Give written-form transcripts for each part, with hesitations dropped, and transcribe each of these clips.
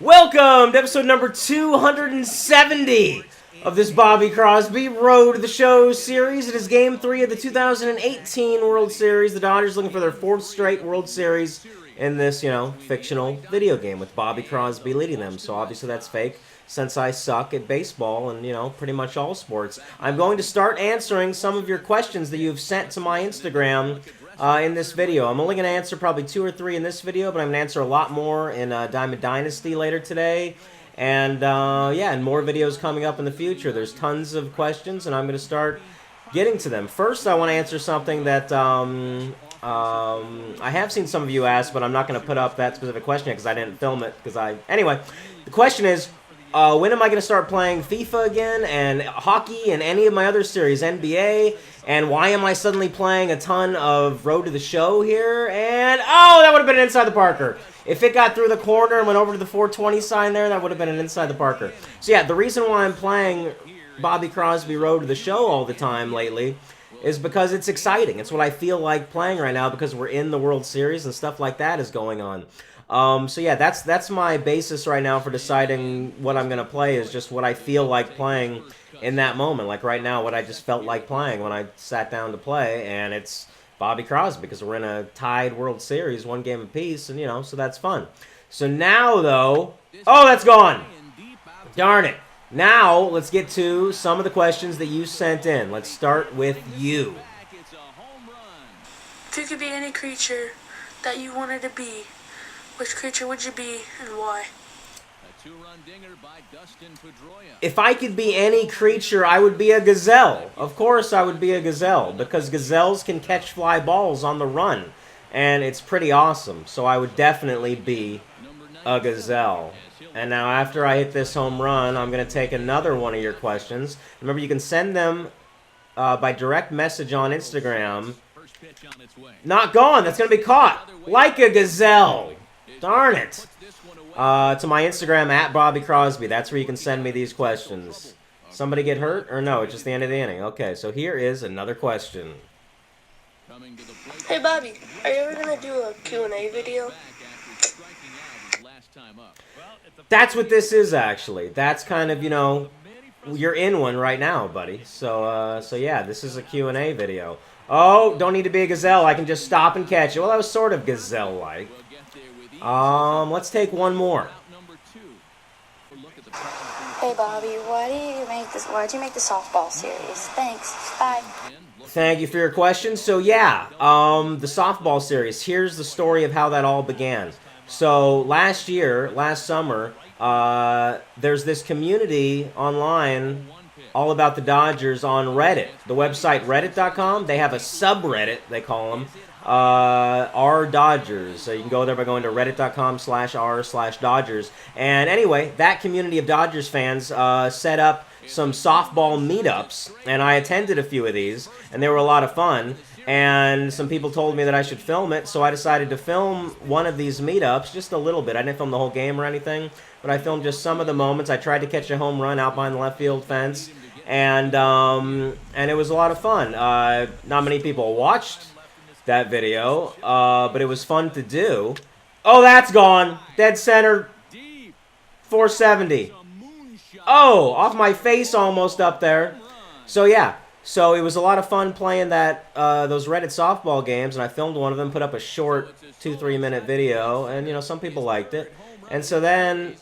Welcome to episode number 270 of this Bobby Crosby Road to the Show series. It is Game 3 of the 2018 World Series. The Dodgers looking for their fourth straight World Series in this, fictional video game with Bobby Crosby leading them. So obviously that's fake since I suck at baseball and, pretty much all sports. I'm going to start answering some of your questions that you've sent to my Instagram in this video. I'm only going to answer probably 2 or 3 in this video, but I'm going to answer a lot more in Diamond Dynasty later today. And, and more videos coming up in the future. There's tons of questions, and I'm going to start getting to them. First, I want to answer something that I have seen some of you ask, but I'm not going to put up that specific question yet because I didn't film it. Anyway, the question is, when am I going to start playing FIFA again, and hockey, and any of my other series, NBA, and why am I suddenly playing a ton of Road to the Show here? And, oh, that would have been an inside the Parker. If it got through the corner and went over to the 420 sign there, that would have been an inside the Parker. So yeah, the reason why I'm playing Bobby Crosby Road to the Show all the time lately is because it's exciting. It's what I feel like playing right now because we're in the World Series and stuff like that is going on. So yeah, that's my basis right now for deciding what I'm going to play is just what I feel like playing in that moment. Like right now, what I just felt like playing when I sat down to play, and it's Bobby Crosby because we're in a tied World Series, 1 game apiece, and so that's fun. So now though, oh, that's gone. Darn it. Now let's get to some of the questions that you sent in. Let's start with you. If you could be any creature that you wanted to be, which creature would you be and why? If I could be any creature, I would be a gazelle. Of course I would be a gazelle, because gazelles can catch fly balls on the run, and it's pretty awesome. So I would definitely be a gazelle. And now after I hit this home run, I'm going to take another one of your questions. Remember, you can send them by direct message on Instagram. Not gone. That's going to be caught. Like a gazelle. Darn it. To my Instagram, at Bobby Crosby. That's where you can send me these questions. Somebody get hurt? Or no, it's just the end of the inning. Okay, so here is another question. Hey Bobby, are you ever going to do a Q&A video? That's what this is, actually. That's kind of, you're in one right now, buddy. So yeah, this is a Q&A video. Oh, don't need to be a gazelle. I can just stop and catch it. Well, that was sort of gazelle-like. Let's take one more. Hey Bobby, why'd you make the softball series? Thanks. Bye. Thank you for your question. So yeah, the softball series. Here's the story of how that all began. So last summer, there's this community online all about the Dodgers on Reddit. The website reddit.com, they have a subreddit, they call them, r Dodgers. So you can go there by going to reddit.com/r/Dodgers. And anyway, that community of Dodgers fans set up some softball meetups, and I attended a few of these, and they were a lot of fun. And some people told me that I should film it, so I decided to film one of these meetups, just a little bit. I didn't film the whole game or anything, but I filmed just some of the moments. I tried to catch a home run out behind the left field fence, and it was a lot of fun. Not many people watched that video, but it was fun to do. Oh, that's gone. Dead center. 470. Oh, off my face almost up there. So yeah. So it was a lot of fun playing those Reddit softball games, and I filmed one of them, put up a short 2-3 minute video, and some people liked it. And so then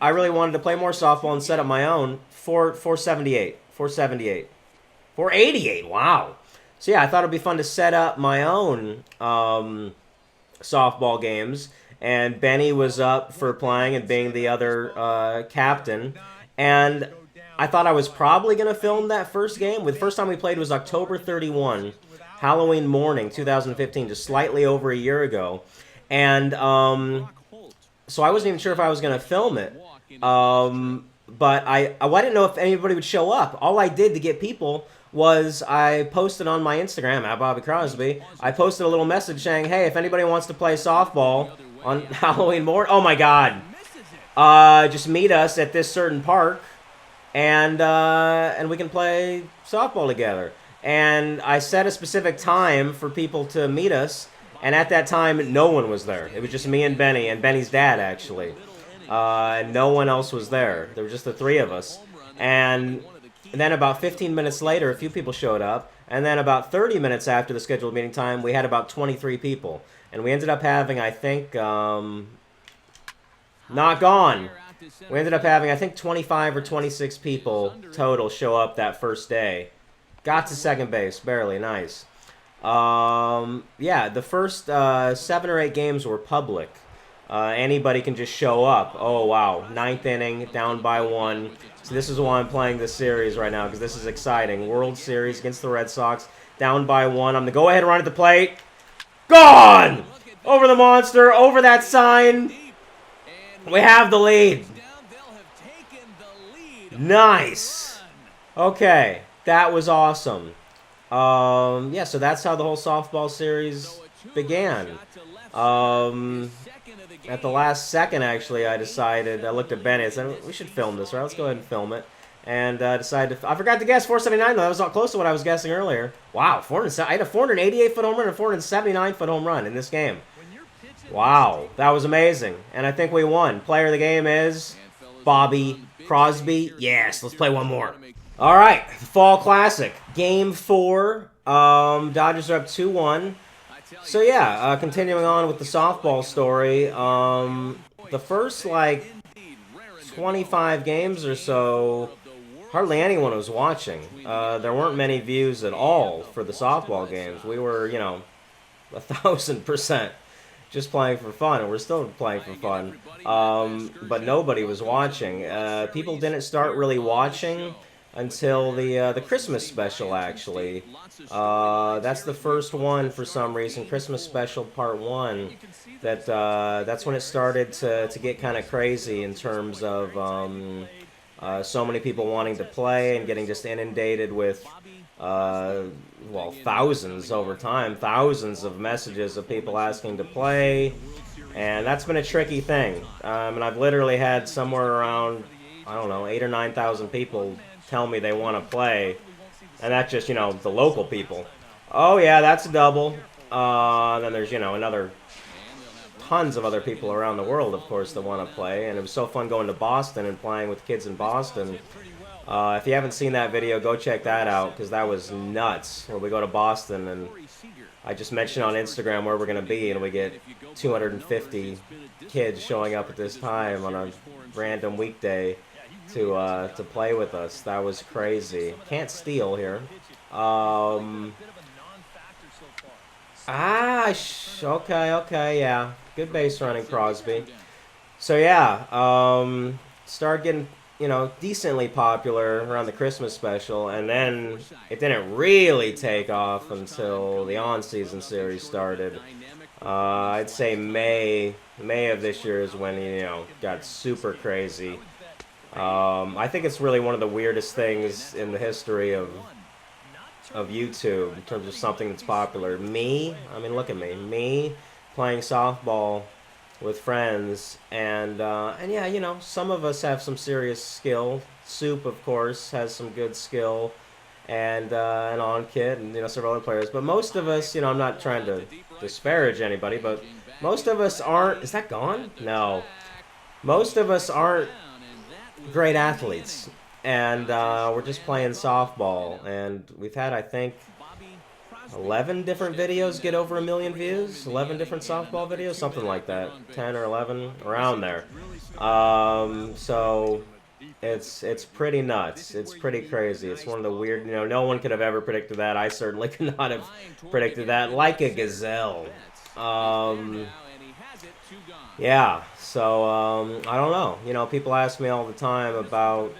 I really wanted to play more softball and set up my own. 478, 488. Wow. So yeah, I thought it'd be fun to set up my own softball games, and Benny was up for playing and being the other captain, and I thought I was probably going to film that first game. The first time we played was October 31, Halloween morning, 2015, just slightly over a year ago. And so I wasn't even sure if I was going to film it. But I didn't know if anybody would show up. All I did to get people was I posted on my Instagram, at Bobby Crosby, I posted a little message saying, hey, if anybody wants to play softball on Halloween morning, oh my God, just meet us at this certain park. And we can play softball together. And I set a specific time for people to meet us, and at that time, no one was there. It was just me and Benny, and Benny's dad, actually. and no one else was there. There were just the three of us. And then about 15 minutes later, a few people showed up. And then about 30 minutes after the scheduled meeting time, we had about 23 people. And we ended up having, I think, not gone. We ended up having, I think, 25 or 26 people total show up that first day. Got to second base, barely. Nice. Yeah, the first 7 or 8 games were public. Anybody can just show up. Oh, wow. 9th inning, down by 1. So this is why I'm playing this series right now, because this is exciting. World Series against the Red Sox, down by 1. I'm the go-ahead run at the plate. Gone! Over the monster, over that sign. We have the lead. Nice. Okay, that was awesome. Yeah, so that's how the whole softball series began. At the last second, actually, I looked at Benny and said, we should film this, right? Let's go ahead and film it. And decided I forgot to guess 479, though. That was close to what I was guessing earlier. Wow, I had a 488-foot home run and a 479-foot home run in this game. Wow, that was amazing. And I think we won. Player of the game is Bobby Crosby. Yes, let's play one more. All right, Fall Classic. Game 4. Dodgers are up 2-1. So yeah, continuing on with the softball story, the first, 25 games or so, hardly anyone was watching. There weren't many views at all for the softball games. We were, 1,000% just playing for fun, and we're still playing for fun. But nobody was watching. People didn't start really watching until the Christmas special, actually. That's the first one for some reason, Christmas special part 1. That's when it started to get kind of crazy in terms of so many people wanting to play and getting just inundated with thousands over time, thousands of messages of people asking to play, and that's been a tricky thing. And I've literally had somewhere around, I don't know, 8,000 or 9,000 people tell me they want to play, and that's just, the local people. Oh yeah, that's a double. Then there's, another tons of other people around the world, of course, that want to play, and it was so fun going to Boston and playing with kids in Boston. If you haven't seen that video, go check that out, because that was nuts, where we go to Boston, and I just mentioned on Instagram where we're going to be, and we get 250 kids showing up at this time on a random weekday to play with us. That was crazy. Can't steal here. Okay, yeah. Good base running, Crosby. So yeah, started getting, decently popular around the Christmas special, and then it didn't really take off until the on-season series started. I'd say May of this year is when, got super crazy. I think it's really one of the weirdest things in the history of YouTube in terms of something that's popular. Look at me playing softball with friends, and yeah, some of us have some serious skill. Soup, of course, has some good skill, and On Kid, and several other players. But most of us, I'm not trying to disparage anybody, but most of us aren't. Is that gone? No. Most of us aren't great athletes, and we're just playing softball, and we've had, I think, 11 different videos get over 1 million views. 11 different softball videos, something like that. 10 or 11, around there. So it's pretty nuts. It's pretty crazy. It's one of the weird, no one could have ever predicted that. I certainly could not have predicted that. Like a gazelle. Yeah, so I don't know. People ask me all the time about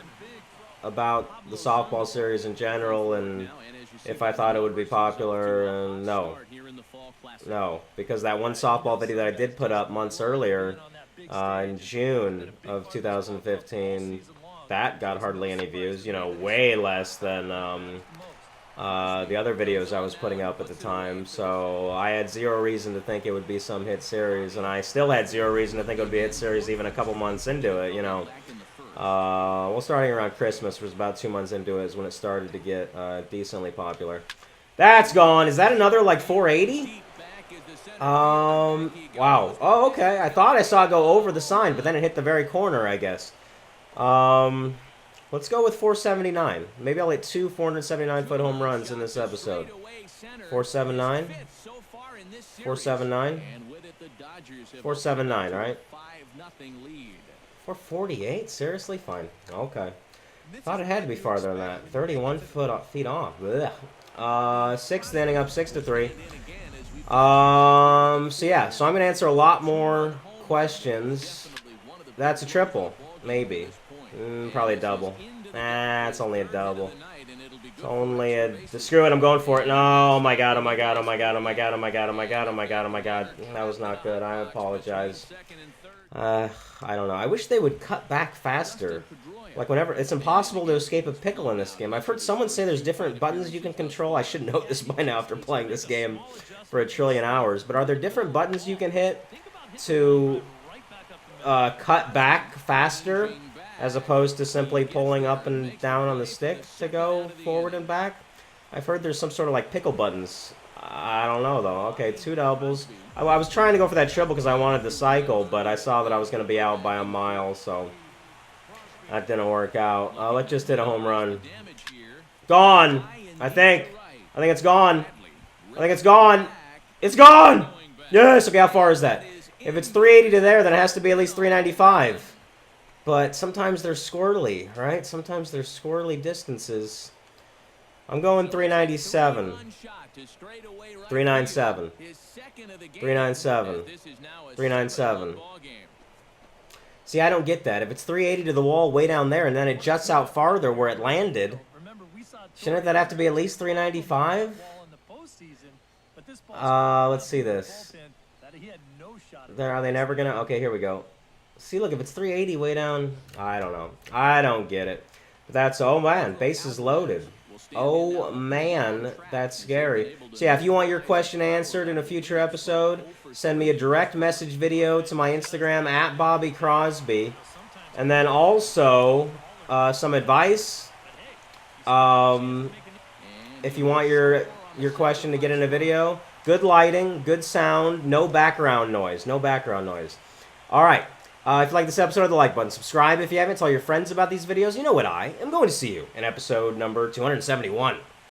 the softball series in general, and if I thought it would be popular, and no, because that one softball video that I did put up months earlier, in June of 2015, that got hardly any views, way less than the other videos I was putting up at the time. So I had zero reason to think it would be some hit series, and I still had zero reason to think it would be a hit series even a couple months into it, Well, starting around Christmas, was about 2 months into it, is when it started to get decently popular. That's gone. Is that another, 480? Wow. Oh, okay. I thought I saw it go over the sign, but then it hit the very corner, I guess. Let's go with 479. Maybe I'll hit 2 479-foot home runs in this episode. 479? 479? 479, right? 448? Seriously? Fine. Okay. Thought it had to be farther than that. 31 feet off. Ugh. Sixth inning, up 6-3. So yeah, so I'm gonna answer a lot more questions. That's a triple, maybe. Probably a double. Nah, it's only a double. It's only a... Screw it, I'm going for it. No, oh my god, oh my god, oh my god, oh my god, oh my god, oh my god, oh my god, oh my god. That was not good. I apologize. I don't know. I wish they would cut back faster. Like whenever... It's impossible to escape a pickle in this game. I've heard someone say there's different buttons you can control. I should know this by now after playing this game for a trillion hours. But are there different buttons you can hit to cut back faster as opposed to simply pulling up and down on the stick to go forward and back? I've heard there's some sort of like pickle buttons. I don't know though. Okay, 2 doubles. I was trying to go for that triple because I wanted the cycle, but I saw that I was going to be out by a mile, so that didn't work out. Let's just hit a home run. Gone! I think it's gone. I think it's gone. It's gone! Yes! Okay, how far is that? If it's 380 to there, then it has to be at least 395. But sometimes they're squirrely, right? Sometimes they're squirrely distances. I'm going 397. 397. 397. 397. See, I don't get that. If it's 380 to the wall way down there and then it juts out farther where it landed, shouldn't that have to be at least 395? Let's see this. Are they never gonna... Okay, here we go. See, look, if it's 380 way down... I don't know. I don't get it. But that's... Oh, man. Bases loaded. Oh, man. That's scary. So, yeah, if you want your question answered in a future episode, send me a direct message video to my Instagram, at Bobby Crosby. And then also, some advice. If you want your question to get in a video, good lighting, good sound, no background noise. No background noise. All right. If you like this episode, hit the like button. Subscribe if you haven't. Tell your friends about these videos. You know what I am going to see you in episode number 271.